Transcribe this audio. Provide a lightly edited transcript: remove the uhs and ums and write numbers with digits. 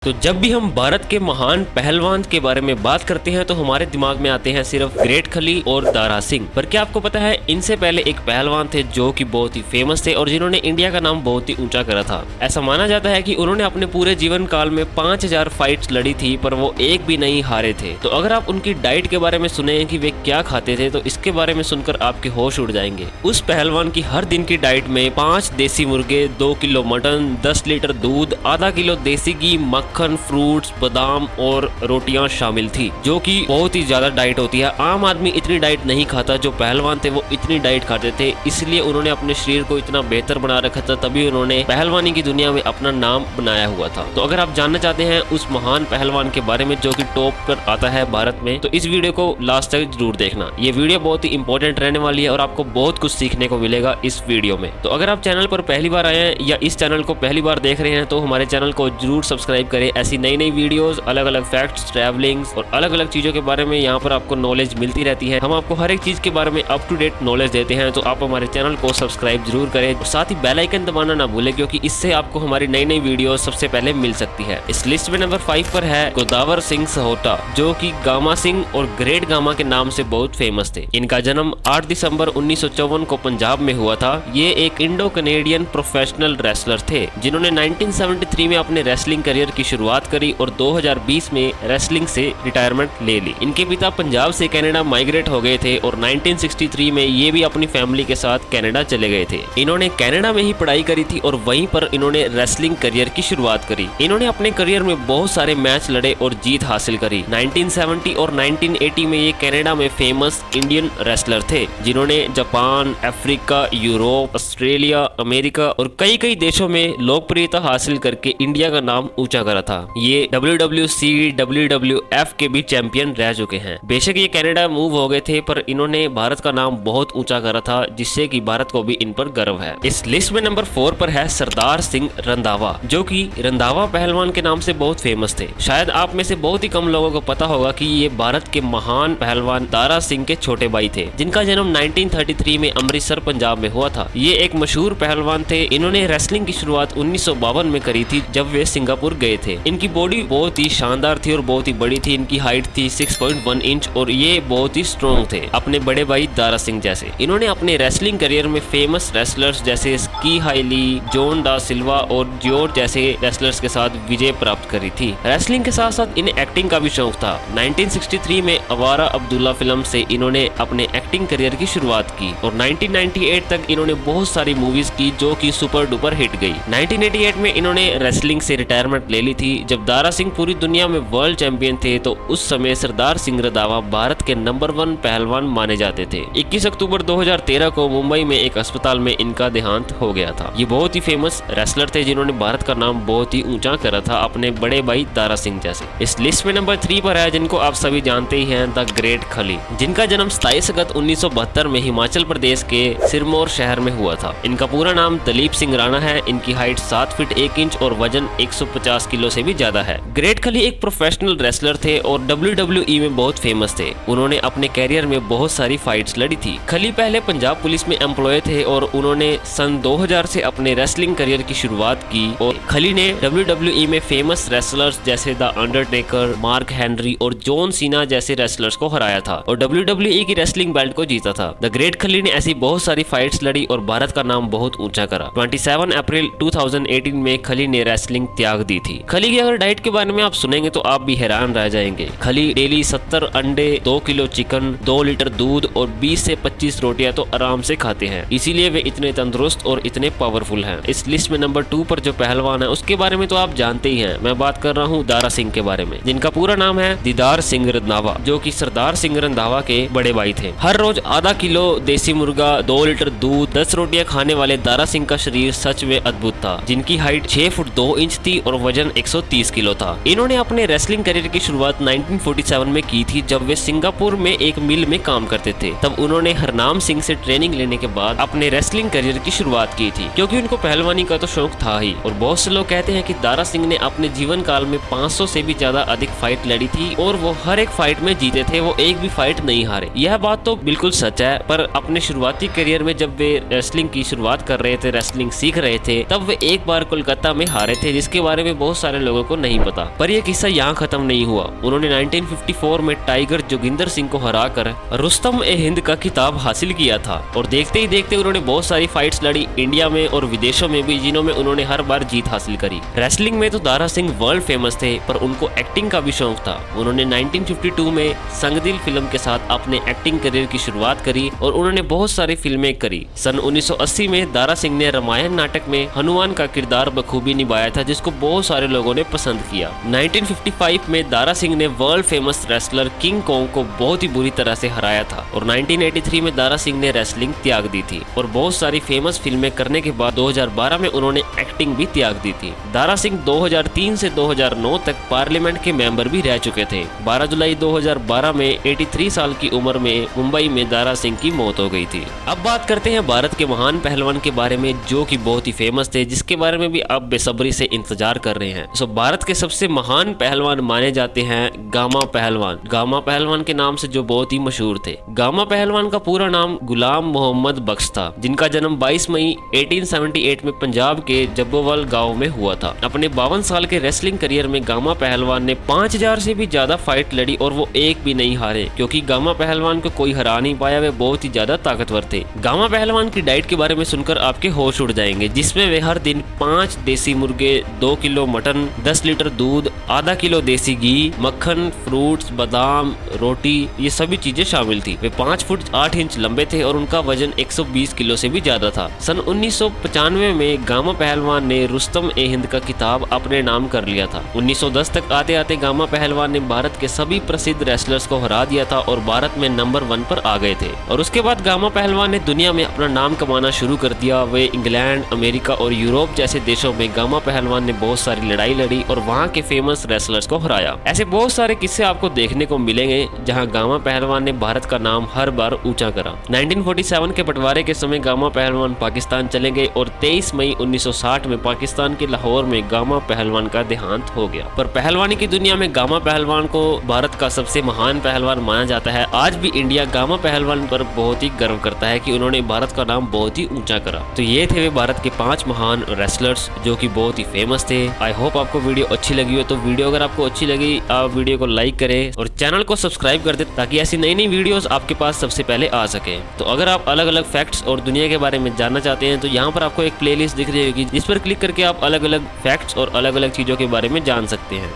तो जब भी हम भारत के महान पहलवान के बारे में बात करते हैं तो हमारे दिमाग में आते हैं सिर्फ ग्रेट खली और दारा सिंह। पर क्या आपको पता है इनसे पहले एक पहलवान थे जो कि बहुत ही फेमस थे और जिन्होंने इंडिया का नाम बहुत ही ऊंचा करा था। ऐसा माना जाता है कि उन्होंने अपने पूरे जीवन काल में 5000 फाइट्स लड़ी थी पर वो एक भी नहीं हारे थे। तो अगर आप उनकी डाइट के बारे में सुने कि वे क्या खाते थे तो इसके बारे में सुनकर आपके होश उड़ जाएंगे। उस पहलवान की हर दिन की डाइट में 5 देसी मुर्गे, 2 किलो मटन, 10 लीटर दूध, आधा किलो देसी घी, मक्खन, फ्रूट्स, बादाम और रोटियां शामिल थी, जो कि बहुत ही ज्यादा डाइट होती है। आम आदमी इतनी डाइट नहीं खाता, जो पहलवान थे वो इतनी डाइट खाते थे, इसलिए उन्होंने अपने शरीर को इतना बेहतर बना रखा था, तभी उन्होंने पहलवानी की दुनिया में अपना नाम बनाया हुआ था। तो अगर आप जानना चाहते हैं उस महान पहलवान के बारे में जो कि टॉप पर आता है भारत में, तो इस वीडियो को लास्ट तक जरूर देखना। ये वीडियो बहुत ही इंपॉर्टेंट रहने वाली है और आपको बहुत कुछ सीखने को मिलेगा इस वीडियो में। तो अगर आप चैनल पर पहली बार आए हैं या इस चैनल को पहली बार देख रहे हैं तो हमारे चैनल को जरूर सब्सक्राइब करें। ऐसी नई नई वीडियोस, अलग अलग फैक्ट्स, ट्रैवलिंग्स और अलग अलग चीजों के बारे में यहाँ पर आपको नॉलेज मिलती रहती है। हम आपको हर एक चीज के बारे में अप टू डेट नॉलेज देते हैं, तो आप हमारे चैनल को सब्सक्राइब जरूर करें और साथ ही बेल आइकन दबाना ना भूलें, क्योंकि इससे आपको हमारी नई नई वीडियो सबसे पहले मिल सकती है। इस लिस्ट में नंबर 5 पर है गोदावर सिंह सहोटा, जो कि गामा सिंह और ग्रेट गामा के नाम से बहुत फेमस थे। इनका जन्म 8 दिसंबर 1954 को पंजाब में हुआ था। ये एक इंडो कनेडियन प्रोफेशनल रेसलर थे जिन्होंने 1973 में अपने रेसलिंग करियर की शुरुआत करी और 2020 में रेसलिंग से रिटायरमेंट ले ली। इनके पिता पंजाब से कनाडा माइग्रेट हो गए थे और 1963 में ये भी अपनी फैमिली के साथ कनाडा चले गए थे। इन्होंने कनाडा में ही पढ़ाई करी थी और वहीं पर इन्होंने रेसलिंग करियर की शुरुआत करी। इन्होंने अपने करियर में बहुत सारे मैच लड़े और जीत हासिल करी। 1970 और 1980 में ये कनाडा में फेमस इंडियन रेसलर थे जिन्होंने Japan, Africa, Europe, Australia, America और कई देशों में लोकप्रियता हासिल करके इंडिया का नाम ऊंचा करा था। ये WWC, WWF के भी चैंपियन रह चुके हैं। बेशक ये कनाडा मूव हो गए थे पर इन्होंने भारत का नाम बहुत ऊंचा करा था, जिससे कि भारत को भी इन पर गर्व है। इस लिस्ट में नंबर 4 पर है सरदार सिंह रंधावा, जो कि रंधावा पहलवान के नाम से बहुत फेमस थे। शायद आप में से बहुत ही कम लोगों को पता होगा कि ये भारत के महान पहलवान दारा सिंह के छोटे भाई थे, जिनका जन्म 1933 में अमृतसर पंजाब में हुआ था। ये एक मशहूर पहलवान थे। इन्होंने रेसलिंग की शुरुआत 1952 में करी थी जब वे सिंगापुर गए थे। इनकी बॉडी बहुत ही शानदार थी और बहुत ही बड़ी थी। इनकी हाइट थी 6.1 इंच और ये बहुत ही स्ट्रॉन्ग थे, अपने बड़े भाई दारा सिंह जैसे। इन्होंने अपने रेसलिंग करियर में फेमस रेसलर्स जैसे स्की हाइली, जॉन डा सिल्वा और जियोर जैसे रेसलर्स के साथ विजय प्राप्त करी थी। रेसलिंग के साथ साथ इन्हें एक्टिंग का भी शौक था। 1963 में अवारा अब्दुल्ला फिल्म से इन्होंने अपने एक्टिंग करियर की शुरुआत की और 1998 तक इन्होंने बहुत सारी मूवीज की जो कि सुपर डुपर हिट गई। 1988 में इन्होंने रेसलिंग से रिटायरमेंट ले ली थी। जब दारा सिंह पूरी दुनिया में वर्ल्ड चैंपियन थे तो उस समय सरदार सिंह रंधावा भारत के नंबर 1 पहलवान माने जाते थे। 21 अक्टूबर 2013 को मुंबई में एक अस्पताल में इनका देहांत हो गया था। ये बहुत ही फेमस रेसलर थे जिन्होंने भारत का नाम बहुत ही ऊंचा करा था, अपने बड़े भाई दारा सिंह जैसे। इस लिस्ट में नंबर 3 पर है जिनको आप सभी जानते ही हैं, द ग्रेट खली, जिनका जन्म 27 अगस्त 1972 में हिमाचल प्रदेश के सिरमौर शहर में हुआ था। इनका पूरा नाम दलीप सिंह राणा है। इनकी हाइट 7 फीट 1 इंच और वजन 150 किलो से भी ज्यादा है। ग्रेट खली एक प्रोफेशनल रेसलर थे और WWE में बहुत फेमस थे। उन्होंने अपने कैरियर में बहुत सारी फाइट्स लड़ी थी। खली पहले पंजाब पुलिस में एम्प्लॉय थे और उन्होंने सन 2000 से अपने रेसलिंग करियर की शुरुआत की और खली ने WWE में फेमस रेसलर्स जैसे द अंडरटेकर, मार्क हेनरी और जॉन सीना जैसे रेसलर्स को हराया था और WWE की रेसलिंग बेल्ट को जीता था। द ग्रेट खली ने ऐसी बहुत सारी फाइट्स लड़ी और भारत का नाम बहुत ऊंचा करा। 27 अप्रैल 2018 में खली ने रेसलिंग त्याग दी थी। खली की अगर डाइट के बारे में आप सुनेंगे तो आप भी हैरान रह जाएंगे। खली डेली 70 अंडे, 2 किलो चिकन, 2 लीटर दूध और 20 से 25 रोटियां तो आराम से खाते हैं, इसीलिए वे इतने तंदुरुस्त और इतने पावरफुल हैं। इस लिस्ट में नंबर 2 पर जो पहलवान है उसके बारे में तो आप जानते ही हैं। मैं बात कर रहा हूँ दारा सिंह के बारे में, जिनका पूरा नाम है दीदार सिंह रंधावा, जो कि सरदार सिंह रंधावा के बड़े भाई थे। हर रोज आधा किलो देसी मुर्गा, 2 लीटर दूध, 10 रोटियां खाने वाले दारा सिंह का शरीर सच में अद्भुत था, जिनकी हाइट 6 फुट 2 इंच थी और वजन 130 किलो था। इन्होंने अपने रेसलिंग करियर की शुरुआत 1947 में की थी जब वे सिंगापुर में एक मिल में काम करते थे। तब उन्होंने हरनाम सिंह से ट्रेनिंग लेने के बाद अपने रेसलिंग करियर की शुरुआत की थी, क्योंकि उनको पहलवानी का तो शौक था ही। और बहुत से लोग कहते हैं कि दारा सिंह ने अपने जीवन काल में 500 से भी ज्यादा अधिक फाइट लड़ी थी और वो हर एक फाइट में जीते थे, वो एक भी फाइट नहीं हारे। यह बात तो बिल्कुल सच है, पर अपने शुरुआती करियर में जब वे रेसलिंग की शुरुआत कर रहे थे, रेसलिंग सीख रहे थे, तब वे एक बार कोलकाता में हारे थे, जिसके बारे में बहुत सारे लोगों को नहीं पता। पर यह किस्सा यहाँ खत्म नहीं हुआ। उन्होंने 1954 में टाइगर जोगिंदर सिंह को हराकर रुस्तम ए हिंद का खिताब हासिल किया था और देखते ही देखते उन्होंने बहुत सारी फाइट्स लड़ी इंडिया में और विदेशों में भी, जिन्हों में उन्होंने हर बार जीत हासिल करी। रेसलिंग में तो दारा सिंह वर्ल्ड फेमस थे, पर उनको एक्टिंग का भी शौक था। उन्होंने 1952 में संगदिल फिल्म के साथ अपने एक्टिंग करियर की शुरुआत करी और उन्होंने बहुत सारी फिल्में करी। सन 1980 में दारा सिंह ने रामायण नाटक में हनुमान का किरदार बखूबी निभाया था, जिसको बहुत सारे लोगों ने पसंद किया। 1955 में दारा सिंह ने world famous wrestler king Kong को बहुत ही बुरी तरह से हराया था और 1983 में दारा सिंह ने रेसलिंग त्याग दी थी और बहुत सारी फेमस फिल्में करने के बाद 2012 में उन्होंने एक्टिंग भी त्याग दी थी। दारा सिंह 2003 से 2009 तक पार्लियामेंट के मेंबर भी रह चुके थे। 12 जुलाई 2012 में 83 साल की उम्र में मुंबई में दारा सिंह की मौत हो गई थी। अब बात करते हैं भारत के महान पहलवान के बारे में, जो कि बहुत ही फेमस थे, जिसके बारे में भी आप बेसब्री से इंतजार कर रहे हैं। भारत के सबसे महान पहलवान माने जाते हैं गामा पहलवान। गामा पहलवान के नाम से जो बहुत ही मशहूर थे। गामा पहलवान का पूरा नाम गुलाम मोहम्मद बख्श था, जिनका जन्म 22 मई 1878 में पंजाब के जब्बोवाल गांव में हुआ था। अपने 52 साल के रेसलिंग करियर में गामा पहलवान ने 5000 से भी ज्यादा फाइट लड़ी और वो एक भी नहीं हारे, क्योंकि गामा पहलवान को कोई हरा नहीं पाया। वे बहुत ही ज्यादा ताकतवर थे। गामा पहलवान की डाइट के बारे में सुनकर आपके होश उड़ जाएंगे, जिसमें वे हर दिन 5 देसी मुर्गे, 2 किलो मटन, 10 लीटर दूध, आधा किलो देसी घी, मक्खन, फ्रूट्स, बादाम, रोटी, ये सभी चीजें शामिल थी। वे 5 फुट 8 इंच लंबे थे और उनका वजन 120 किलो से भी ज्यादा था। सन 1995 में गामा पहलवान ने रुस्तम ए हिंद का खिताब अपने नाम कर लिया था। 1910 तक आते आते गामा पहलवान ने भारत के सभी प्रसिद्ध रेसलर्स को हरा दिया था और भारत में नंबर 1 पर आ गए थे। और उसके बाद गामा पहलवान ने दुनिया में अपना नाम कमाना शुरू कर दिया। वे इंग्लैंड, अमेरिका और यूरोप जैसे देशों में गामा पहलवान ने बहुत सारी लड़ाई लड़ी और वहाँ के फेमस रेसलर्स को हराया। ऐसे बहुत सारे किस्से आपको देखने को मिलेंगे जहां गामा पहलवान ने भारत का नाम हर बार ऊंचा करा। 1947 के बंटवारे के समय गामा पहलवान पाकिस्तान चले गए और 23 मई 1960 में पाकिस्तान के लाहौर में गामा पहलवान का देहांत हो गया। पर पहलवानी की दुनिया में गामा पहलवान को भारत का सबसे महान पहलवान माना जाता है। आज भी इंडिया गामा पहलवान पर बहुत ही गर्व करता है कि उन्होंने भारत का नाम बहुत ही ऊंचा करा। तो ये थे वे भारत के 5 महान रेसलर्स जो कि बहुत ही फेमस थे। आई होप आपको वीडियो अच्छी लगी हो। तो वीडियो अगर आपको अच्छी लगी, आप वीडियो को लाइक करें और चैनल को सब्सक्राइब कर दे, ताकि ऐसी नई नई वीडियोस आपके पास सबसे पहले आ सके। तो अगर आप अलग अलग फैक्ट्स और दुनिया के बारे में जानना चाहते हैं तो यहाँ पर आपको एक प्लेलिस्ट दिख रही होगी, जिस पर क्लिक करके आप अलग अलग फैक्ट्स और अलग अलग चीजों के बारे में जान सकते हैं।